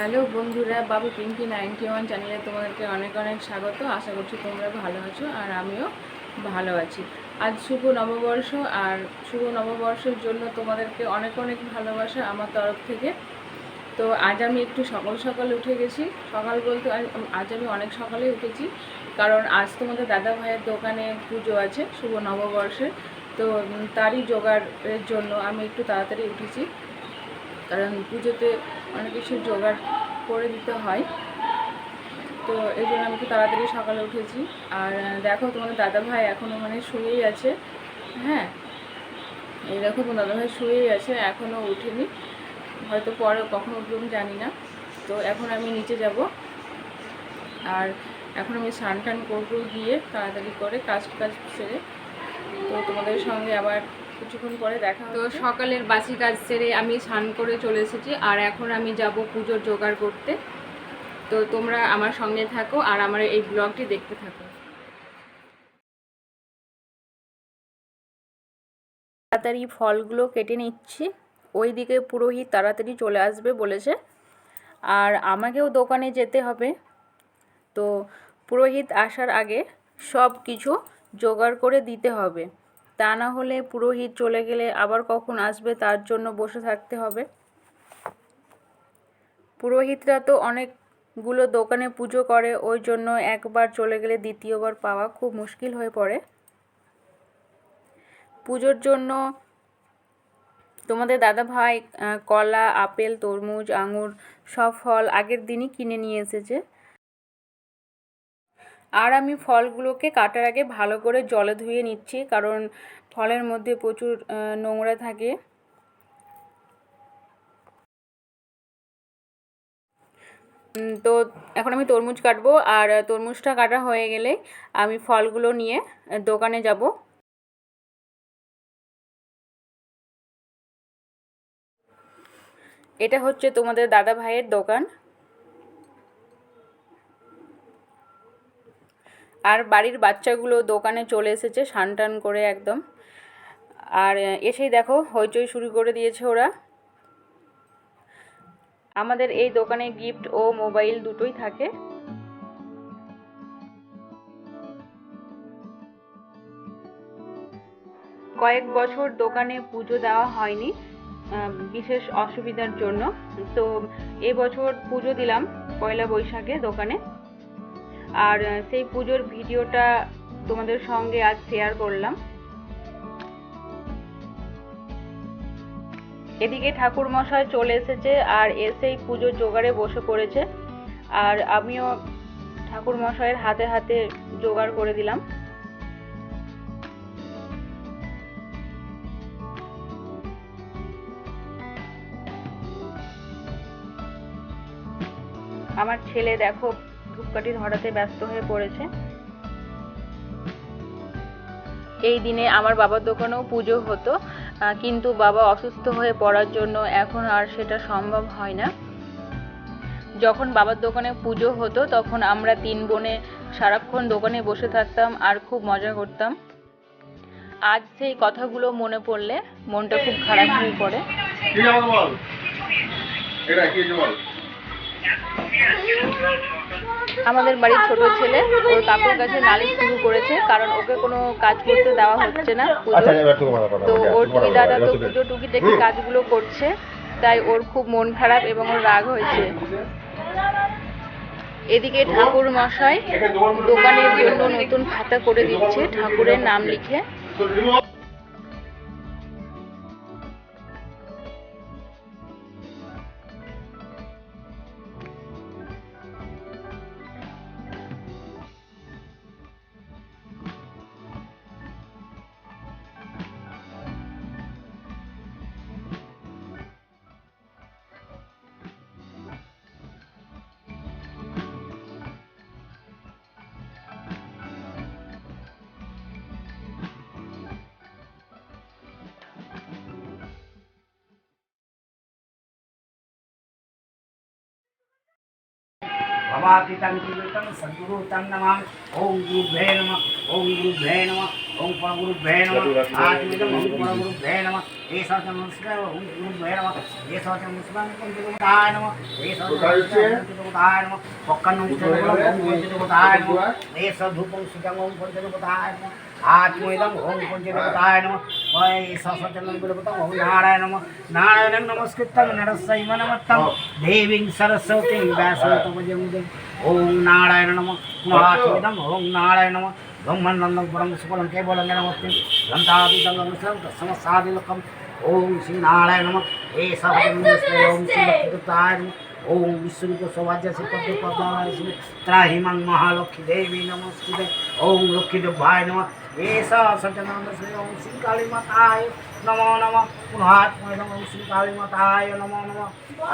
Hello বন্ধুরা, বাবু পিঙ্কি 91 চ্যানেলে তোমাদেরকে অনেক অনেক স্বাগত। আশা করছি তোমরা ভালো আছো আর আমিও ভালো আছি। আজ শুভ নববর্ষ, আর শুভ নববর্ষের জন্য তোমাদেরকে অনেক অনেক ভালোবাসা আমার তরফ থেকে। তো আজ আমি একটু সকাল সকাল উঠে গেছি। সকাল বলতে আজ আমি অনেক সকালে উঠেছি, কারণ আজ তোমাদের দাদা ভাইয়ের দোকানে পুজো আছে শুভ নববর্ষে। তো তারই জোগাড়ের জন্য আমি একটু তাড়াতাড়ি উঠেছি, কারণ পুজোতে অনেক কিছু জোগাড় করে দিতে হয়। তো এই জন্য আমি একটু তাড়াতাড়ি সকালে উঠেছি। আর দেখো তোমাদের দাদাভাই এখনও শুয়েই আছে। হ্যাঁ, এই দেখো তোমার দাদাভাই শুয়েই আছে, এখনও উঠেনি, হয়তো পরে কখন উঠবে আমি জানি না। তো এখন আমি নিচে যাব, আর এখন আমি স্নান টান করবো গিয়ে তাড়াতাড়ি করে কাজ সেরে। তো তোমাদের সঙ্গে আবার কিছুক্ষণ পরে দেখা। তো সকালের বাসি কাজ সেরে আমি স্নান করে চলে এসেছি, আর এখন আমি যাব পুজোর জোগাড় করতে। তো তোমরা আমার সঙ্গে থাকো আর আমার এই ব্লগটি দেখতে থাকো। তাড়াতাড়ি ফলগুলো কেটে নিচ্ছি, ওইদিকে পুরোহিত তাড়াতাড়ি চলে আসবে বলেছে, আর আমাকেও দোকানে যেতে হবে। তো পুরোহিত আসার আগে সব কিছু জোগাড় করে দিতে হবে, তা না হলে পুরোহিত চলে গেলে আবার কখন আসবে তার জন্য বসে থাকতে হবে। পুরোহিতরা তো অনেকগুলো দোকানে পুজো করে, ওই জন্য একবার চলে গেলে দ্বিতীয়বার পাওয়া খুব মুশকিল হয়ে পড়ে। পুজোর জন্য তোমাদের দাদা ভাই কলা, আপেল, তরমুজ, আঙুর সব ফল আগের দিনই কিনে নিয়ে এসেছে। আর আমি ফলগুলোকে কাটার আগে ভালো করে জলে ধুয়ে নিচ্ছি, কারণ ফলের মধ্যে প্রচুর নোংরা থাকে। তো এখন আমি তরমুজ কাটবো, আর তরমুজটা কাটা হয়ে গেলে আমি ফলগুলো নিয়ে দোকানে যাব। এটা হচ্ছে তোমাদের দাদা ভাইয়ের দোকান। আর বাড়ির বাচ্চাগুলো দোকানে চলে এসেছে স্নান টান করে একদম, আর এসেই দেখো হইচই শুরু করে দিয়েছে ওরা। আমাদের এই দোকানে গিফট ও মোবাইল দুটোই থাকে। কয়েক বছর দোকানে পুজো দেওয়া হয়নি বিশেষ অসুবিধার জন্য। তো এবছর পুজো দিলাম পয়লা বৈশাখে দোকানে, আর সেই পুজোর ভিডিওটা তোমাদের সঙ্গে আজ শেয়ার করলাম। এদিকে ঠাকুর মশাই চলে এসেছে, আর এসেই পুজোর জোগাড়ে বসে পড়েছে, আর আমিও ঠাকুর মশাইয়ের হাতে হাতে জোগাড় করে দিলাম। আমার ছেলে দেখো ধূপকাঠি ধরাতে ব্যস্ত হয়ে পড়েছে। এই দিনে আমার বাবার দোকানেও পুজো হতো, কিন্তু বাবা অসুস্থ হয়ে পড়ার জন্য এখন আর সেটা সম্ভব হয় না। যখন বাবার দোকানে পুজো হতো তখন আমরা 3 বোনে সারাক্ষণ দোকানে বসে থাকতাম আর খুব মজা করতাম। আজ সেই কথাগুলো মনে পড়লে মনটা খুব খারাপ হয়ে পড়ে। আমাদের বাড়ির ছোট ছেলে ওর কাকুর কাছে নালিশ শুরু করেছে, কারণ ওকে কোনো কাজ করতে দেওয়া হচ্ছে না পুজো। তো ওর দাদা তো পুজো টুকিটাকি কাজগুলো করছে, তাই ওর খুব মন খারাপ এবং ওর রাগ হয়েছে। এদিকে ঠাকুর মশাই দোকানের জন্য নতুন খাতা করে দিচ্ছে ঠাকুরের নাম লিখে। भवातीतं सद्गुरु तं नमामि। ओम गुरुभ्ये नमः। ओम गुरुभ्ये नमः। ओम परमगुरुभ्ये नमः आत्मेदं ओम परमगुरुभ्ये नमः एषः नमस्कार ओम गुरुभ्ये नमः एषः नमस्कार पंचदेवताय नमः एषः पंचदेवताय नमः पक्कन्नं चंद्रबलं ओम पंचदेवताय नमः एषः धूपं सुतं ओम पंचदेवताय नमः आत्मेदं ओम पंचदेवताय नमः एषः सचन्दनं गुरुपतं ओम नारायण नमः नारायणं नमस्कृतं नरस्यैव नमः देवीं सरस्वतीं व्यासं तपजं ओम नारायण नमः आत्मेदं ओम नारायण नमः ब्रह्मानंदं परम सुफलं केवलं ज्ञानमूर्तिं ग्रन्थादिदं समस्तादिलकम् ओम श्री नारायण नमः एषः नमस्ते ओम श्री लक्ष्मीदेवताय नमः ओम विष्णुरूप सौभाग्य से पद्म पद्मावती त्राहिमां महालक्ष्मी देवी नमस्ते ओम लक्ष्मीदेवाय नमः एषः सत्यनारायण ओम श्री काली माताय नमो नमः पुनः आत्मेदं ओम श्री काली माताय नमो नमः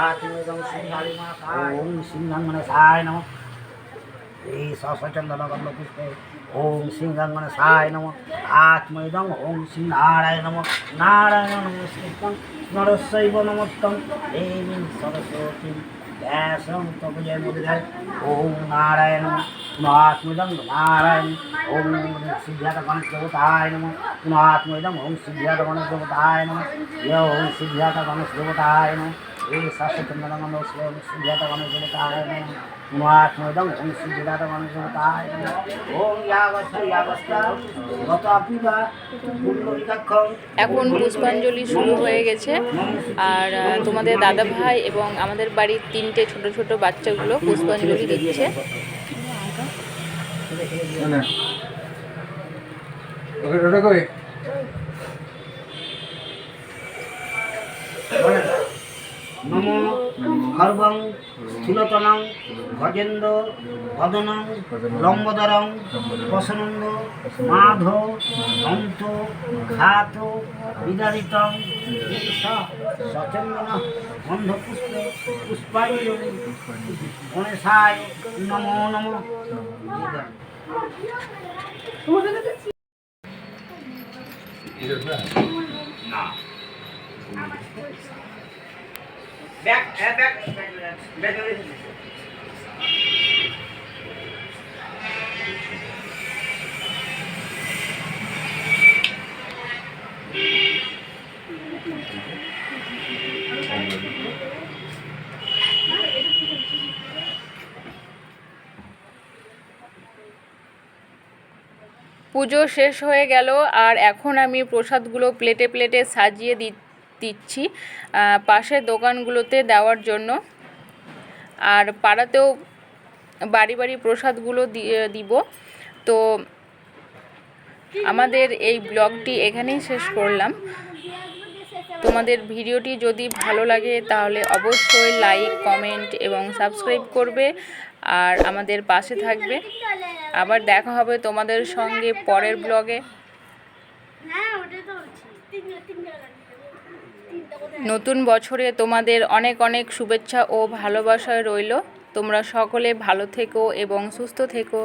आत्मेदं श्री काली माताय ओम श्री गणेशाय नमः सचंदनगंधपुष्पे ओम श्री गणेशाय नमः आत्मेदं ओम श्री नारायण नमः नारायण नमस्कृतं नरस्यैव नमस्तं देवीं सरस्वतीं व्यासं तपजय मुदिराय ओम नारायण नमः आत्मेदं नारायण ओम सिद्धार्थ गणेश देवताय नमः पुनः आत्मेदं ओम सिद्धार्थ गणेश देवताय नमः ओम सिद्धार्थ गणेश देवताय नमः ये सचंदनगंध सिद्धार्थ गणेश देवताय नमः आत्मेदं ओम सिद्धार्थ गणेश देवताय नमः ओम यावस्ता गतापिबा পুণ্ডরিকাক্ষং। এখন পুষ্পাঞ্জলি শুরু হয়ে গেছে আর তোমাদের দাদা ভাই এবং আমাদের বাড়ির 3টে ছোট ছোট বাচ্চাগুলো পুষ্পাঞ্জলি দিচ্ছে। नमो खर्वं स्थूलतनं गजेन्द्र वदनं लम्बोदरं वसनन्द माधो दन्त घात विदारितं सचन्दन गन्धपुष्पे पुष्पाञ्जलि गणेशाय नमो नमः। পুজো শেষ হয়ে গেল আর এখন আমি প্রসাদগুলো প্লেটে প্লেটে সাজিয়ে দিচ্ছি পাশের দোকানগুলোতে দেওয়ার জন্য। আর পাড়াতেও বাড়ি বাড়ি প্রসাদগুলো দিব। তো আমাদের এই ব্লগটি এখানেই শেষ করলাম। তোমাদের ভিডিওটি যদি ভালো লাগে তাহলে অবশ্যই লাইক কমেন্ট এবং সাবস্ক্রাইব করবে আর আমাদের পাশে থাকবে। আবার দেখা হবে তোমাদের সঙ্গে পরের ব্লগে। নতুন বছরে তোমাদের অনেক অনেক শুভেচ্ছা ও ভালোবাসা রইল। তোমরা সকলে ভালো থেকো এবং সুস্থ থেকো।